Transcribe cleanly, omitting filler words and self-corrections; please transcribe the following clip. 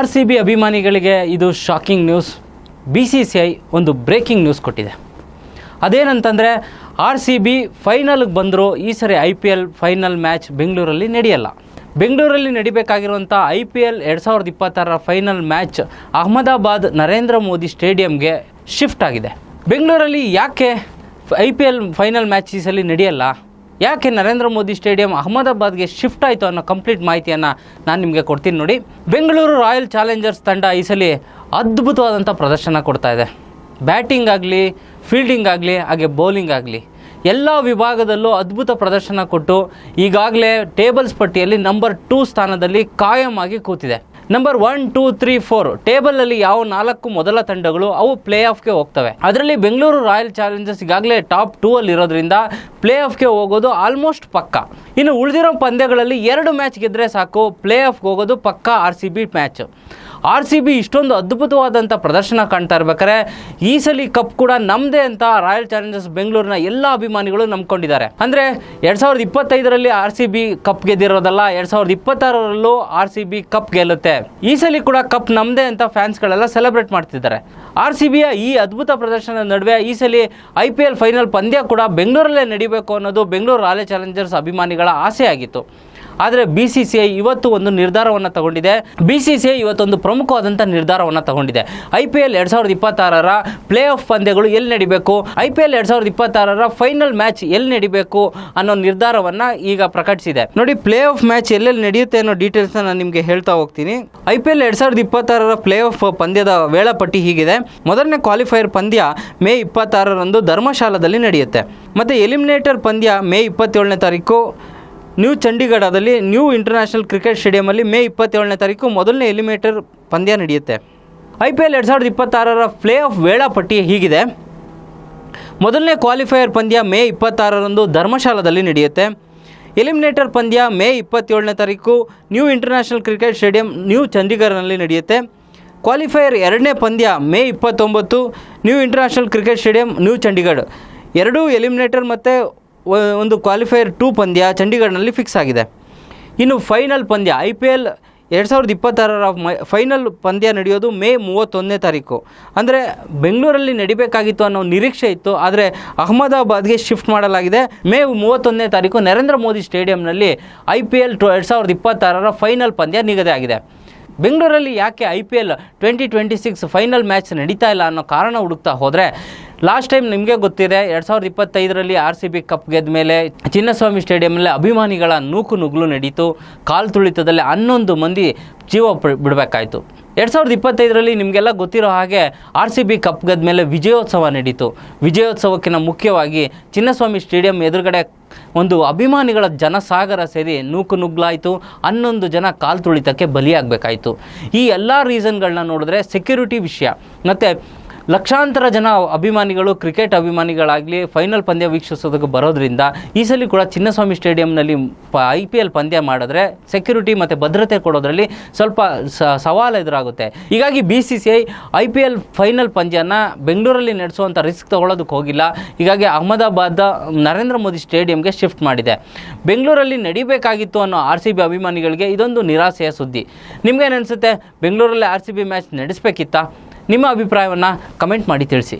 RCB ಅಭಿಮಾನಿಗಳಿಗೆ ಇದು shocking news. BCCI ಒಂದು ಬ್ರೇಕಿಂಗ್ ನ್ಯೂಸ್ ಕೊಟ್ಟಿದೆ. ಅದೇನಂತಂದರೆ RCB ಫೈನಲ್ಗೆ ಬಂದರೂ ಈ ಸರಿ IPL ಫೈನಲ್ ಮ್ಯಾಚ್ ಬೆಂಗಳೂರಲ್ಲಿ ನಡೆಯಲ್ಲ. ಬೆಂಗಳೂರಲ್ಲಿ ನಡಿಬೇಕಾಗಿರುವಂಥ IPL 2026 final match Ahmedabad Narendra Modi ಸ್ಟೇಡಿಯಂಗೆ ಶಿಫ್ಟ್ ಆಗಿದೆ. ಬೆಂಗಳೂರಲ್ಲಿ ಯಾಕೆ IPL ಫೈನಲ್ ಮ್ಯಾಚ್ ಈ ಸಲ ನಡೆಯಲ್ಲ, ಯಾಕೆ ನರೇಂದ್ರ ಮೋದಿ ಸ್ಟೇಡಿಯಂ ಅಹಮದಾಬಾದ್ಗೆ ಶಿಫ್ಟ್ ಆಯಿತು ಅನ್ನೋ ಕಂಪ್ಲೀಟ್ ಮಾಹಿತಿಯನ್ನು ನಾನು ನಿಮಗೆ ಕೊಡ್ತೀನಿ ನೋಡಿ. ಬೆಂಗಳೂರು ರಾಯಲ್ ಚಾಲೆಂಜರ್ಸ್ ತಂಡ ಈ ಸಲ ಅದ್ಭುತವಾದಂಥ ಪ್ರದರ್ಶನ ಕೊಡ್ತಾ ಇದೆ. ಬ್ಯಾಟಿಂಗ್ ಆಗಲಿ, ಫೀಲ್ಡಿಂಗ್ ಆಗಲಿ, ಹಾಗೆ ಬೌಲಿಂಗ್ ಆಗಲಿ ಎಲ್ಲ ವಿಭಾಗದಲ್ಲೂ ಅದ್ಭುತ ಪ್ರದರ್ಶನ ಕೊಟ್ಟು ಈಗಾಗಲೇ ಟೇಬಲ್ಸ್ ಪಟ್ಟಿಯಲ್ಲಿ ನಂಬರ್ 2 ಸ್ಥಾನದಲ್ಲಿ ಕಾಯಂ ಆಗಿ ಕೂತಿದೆ. ನಂಬರ್ 1, 2, 3, 4 ಟೇಬಲಲ್ಲಿ ಯಾವ 4 ಮೊದಲ ತಂಡಗಳು ಅವು ಪ್ಲೇ ಆಫ್ಗೆ ಹೋಗ್ತವೆ. ಅದರಲ್ಲಿ ಬೆಂಗಳೂರು ರಾಯಲ್ ಚಾಲೆಂಜರ್ಸ್ ಈಗಾಗಲೇ ಟಾಪ್ 2 ಅಲ್ಲಿ ಇರೋದ್ರಿಂದ ಪ್ಲೇ ಆಫ್ಗೆ ಹೋಗೋದು ಆಲ್ಮೋಸ್ಟ್ ಪಕ್ಕ. ಇನ್ನು ಉಳಿದಿರೋ ಪಂದ್ಯಗಳಲ್ಲಿ 2 ಮ್ಯಾಚ್ ಗೆದ್ದರೆ ಸಾಕು, ಪ್ಲೇ ಆಫ್ಗೆ ಹೋಗೋದು ಪಕ್ಕ RCB ಮ್ಯಾಚ್. RCB ಇಷ್ಟೊಂದು ಅದ್ಭುತವಾದಂಥ ಪ್ರದರ್ಶನ ಕಾಣ್ತಾ ಇರ್ಬೇಕಾದ್ರೆ ಈ ಸಲ ಕಪ್ ಕೂಡ ನಮ್ಮದೇ ಅಂತ ರಾಯಲ್ ಚಾಲೆಂಜರ್ಸ್ ಬೆಂಗಳೂರಿನ ಎಲ್ಲ ಅಭಿಮಾನಿಗಳು ನಂಬ್ಕೊಂಡಿದ್ದಾರೆ. ಅಂದರೆ 2025ರಲ್ಲಿ RCB ಕಪ್ ಗೆದ್ದಿರೋದಲ್ಲ, 2026ರಲ್ಲೂ RCB ಕಪ್ ಗೆಲ್ಲುತ್ತೆ. ಈ ಸಲ ಕೂಡ ಕಪ್ ನಮ್ಮದೇ ಅಂತ ಫ್ಯಾನ್ಸ್ಗಳೆಲ್ಲ ಸೆಲೆಬ್ರೇಟ್ ಮಾಡ್ತಿದ್ದಾರೆ. RCBಯ ಈ ಅದ್ಭುತ ಪ್ರದರ್ಶನದ ನಡುವೆ ಈ ಸಲ IPL ಫೈನಲ್ ಪಂದ್ಯ ಕೂಡ ಬೆಂಗಳೂರಲ್ಲೇ ನಡಿಬೇಕು ಅನ್ನೋದು ಬೆಂಗಳೂರು ರಾಯಲ್ ಚಾಲೆಂಜರ್ಸ್ ಅಭಿಮಾನಿಗಳ ಆಸೆ ಆಗಿತ್ತು. ಆದರೆ BCCI ಇವತ್ತು ಒಂದು ನಿರ್ಧಾರವನ್ನು ತಗೊಂಡಿದೆ. BCCI ಇವತ್ತೊಂದು ಪ್ರಮುಖವಾದಂಥ ನಿರ್ಧಾರವನ್ನು ತಗೊಂಡಿದೆ. IPL 2026ರ ಪ್ಲೇ ಆಫ್ ಪಂದ್ಯಗಳು ಎಲ್ಲಿ ನಡಿಬೇಕು, IPL 2026ರ ಫೈನಲ್ ಮ್ಯಾಚ್ ಎಲ್ಲಿ ನಡಿಬೇಕು ಅನ್ನೋ ನಿರ್ಧಾರವನ್ನು ಈಗ ಪ್ರಕಟಿಸಿದೆ. ನೋಡಿ, ಪ್ಲೇ ಆಫ್ ಮ್ಯಾಚ್ ಎಲ್ಲೆಲ್ಲಿ ನಡೆಯುತ್ತೆ ಅನ್ನೋ ಡೀಟೇಲ್ಸ್ನ ನಾನು ನಿಮಗೆ ಹೇಳ್ತಾ ಹೋಗ್ತೀನಿ. IPL 2026ರ ಪ್ಲೇ ಆಫ್ ಪಂದ್ಯದ ವೇಳಾಪಟ್ಟಿ ಹೀಗಿದೆ. ಮೊದಲನೇ ಕ್ವಾಲಿಫೈಯರ್ ಪಂದ್ಯ ಮೇ 26ರಂದು ಧರ್ಮಶಾಲಾದಲ್ಲಿ ನಡೆಯುತ್ತೆ. ಮತ್ತು ಎಲಿಮಿನೇಟರ್ ಪಂದ್ಯ ಮೇ 27ನೇ ತಾರೀಕು ನ್ಯೂ ಚಂಡೀಗಢದಲ್ಲಿ ನ್ಯೂ ಇಂಟರ್ನ್ಯಾಷನಲ್ ಕ್ರಿಕೆಟ್ ಸ್ಟೇಡಿಯಮಲ್ಲಿ ಮೇ 27ನೇ ತಾರೀಕು ಮೊದಲನೇ ಎಲಿಮಿನೇಟರ್ ಪಂದ್ಯ ನಡೆಯುತ್ತೆ. IPL 2026ರ ಪ್ಲೇ ಆಫ್ ವೇಳಾಪಟ್ಟಿ ಹೀಗಿದೆ. ಮೊದಲನೇ ಕ್ವಾಲಿಫೈಯರ್ ಪಂದ್ಯ ಮೇ 26ರಂದು ಧರ್ಮಶಾಲಾದಲ್ಲಿ ನಡೆಯುತ್ತೆ. ಎಲಿಮಿನೇಟರ್ ಪಂದ್ಯ ಮೇ 27ನೇ ತಾರೀಕು new international cricket stadium new ಚಂಡೀಗಢನಲ್ಲಿ ನಡೆಯುತ್ತೆ. ಕ್ವಾಲಿಫೈಯರ್ 2ನೇ ಪಂದ್ಯ May 29 new international cricket stadium new Chandigarh. 2 eliminator ಮತ್ತು ಒಂದು ಕ್ವಾಲಿಫೈಯರ್ 2 ಪಂದ್ಯ ಚಂಡೀಗಢನಲ್ಲಿ ಫಿಕ್ಸ್ ಆಗಿದೆ. ಇನ್ನು ಫೈನಲ್ ಪಂದ್ಯ IPL 2026ರ ಫೈನಲ್ ಪಂದ್ಯ ನಡೆಯೋದು ಮೇ 31ನೇ ತಾರೀಕು. ಅಂದರೆ ಬೆಂಗಳೂರಲ್ಲಿ ನಡಿಬೇಕಾಗಿತ್ತು ಅನ್ನೋ ನಿರೀಕ್ಷೆ ಇತ್ತು, ಆದರೆ ಅಹಮದಾಬಾದ್ಗೆ ಶಿಫ್ಟ್ ಮಾಡಲಾಗಿದೆ. ಮೇ 31ನೇ ತಾರೀಕು ನರೇಂದ್ರ ಮೋದಿ ಸ್ಟೇಡಿಯಂನಲ್ಲಿ IPL 2026ರ ಫೈನಲ್ ಪಂದ್ಯ ನಿಗದಿ ಆಗಿದೆ. ಬೆಂಗಳೂರಲ್ಲಿ ಯಾಕೆ IPL 2026 ಫೈನಲ್ ಮ್ಯಾಚ್ ನಡೀತಾ ಇಲ್ಲ ಅನ್ನೋ ಕಾರಣ ಹುಡುಕ್ತಾ ಹೋದರೆ, ಲಾಸ್ಟ್ ಟೈಮ್ ನಿಮಗೆ ಗೊತ್ತಿದೆ 2025ರಲ್ಲಿ RCB ಕಪ್ ಗೆದ್ದ ಮೇಲೆ ಚಿನ್ನಸ್ವಾಮಿ ಸ್ಟೇಡಿಯಂನಲ್ಲಿ ಅಭಿಮಾನಿಗಳ ನೂಕು ನುಗ್ಲು ನಡೀತು. ಕಾಲು ತುಳಿತದಲ್ಲಿ 11 ಮಂದಿ ಜೀವ ಬಿಡಬೇಕಾಯಿತು. 2025ರಲ್ಲಿ ನಿಮಗೆಲ್ಲ ಗೊತ್ತಿರೋ ಹಾಗೆ RCB ಕಪ್ ಗೆದ್ದ ಮೇಲೆ ವಿಜಯೋತ್ಸವ ನಡೀತು. ವಿಜಯೋತ್ಸವಕ್ಕಿಂತ ಮುಖ್ಯವಾಗಿ ಚಿನ್ನಸ್ವಾಮಿ ಸ್ಟೇಡಿಯಂ ಎದುರುಗಡೆ ಒಂದು ಅಭಿಮಾನಿಗಳ ಜನಸಾಗರ ಸೇರಿ ನೂಕು ನುಗ್ಲಾಯಿತು. 11 ಜನ ಕಾಲು ತುಳಿತಕ್ಕೆ ಬಲಿಯಾಗಬೇಕಾಯಿತು. ಈ ಎಲ್ಲ ರೀಸನ್ಗಳನ್ನ ನೋಡಿದ್ರೆ ಸೆಕ್ಯೂರಿಟಿ ವಿಷಯ ಮತ್ತು ಲಕ್ಷಾಂತರ ಜನ ಅಭಿಮಾನಿಗಳು, ಕ್ರಿಕೆಟ್ ಅಭಿಮಾನಿಗಳಾಗಲಿ ಫೈನಲ್ ಪಂದ್ಯ ವೀಕ್ಷಿಸೋದಕ್ಕೆ ಬರೋದ್ರಿಂದ ಈ ಸಲ ಕೂಡ ಚಿನ್ನಸ್ವಾಮಿ ಸ್ಟೇಡಿಯಂನಲ್ಲಿ IPL ಪಂದ್ಯ ಮಾಡಿದ್ರೆ ಸೆಕ್ಯೂರಿಟಿ ಮತ್ತು ಭದ್ರತೆ ಕೊಡೋದ್ರಲ್ಲಿ ಸ್ವಲ್ಪ ಸವಾಲು ಎದುರಾಗುತ್ತೆ. ಹೀಗಾಗಿ BCCI IPL ಫೈನಲ್ ಪಂದ್ಯನ ಬೆಂಗಳೂರಲ್ಲಿ ನಡೆಸುವಂಥ ರಿಸ್ಕ್ ತೊಗೊಳೋದಕ್ಕೆ ಹೋಗಿಲ್ಲ. ಹೀಗಾಗಿ ಅಹಮದಾಬಾದ್ ನರೇಂದ್ರ ಮೋದಿ ಸ್ಟೇಡಿಯಂಗೆ ಶಿಫ್ಟ್ ಮಾಡಿದೆ. ಬೆಂಗಳೂರಲ್ಲಿ ನಡಿಬೇಕಾಗಿತ್ತು ಅನ್ನೋ RCB ಅಭಿಮಾನಿಗಳಿಗೆ ಇದೊಂದು ನಿರಾಸೆಯ ಸುದ್ದಿ. ನಿಮಗೇನು ಅನಿಸುತ್ತೆ? ಬೆಂಗಳೂರಲ್ಲಿ RCB ಮ್ಯಾಚ್ ನಡೆಸಬೇಕಿತ್ತಾ? ನಿಮ್ಮ ಅಭಿಪ್ರಾಯವನ್ನು ಕಮೆಂಟ್ ಮಾಡಿ ತಿಳಿಸಿ.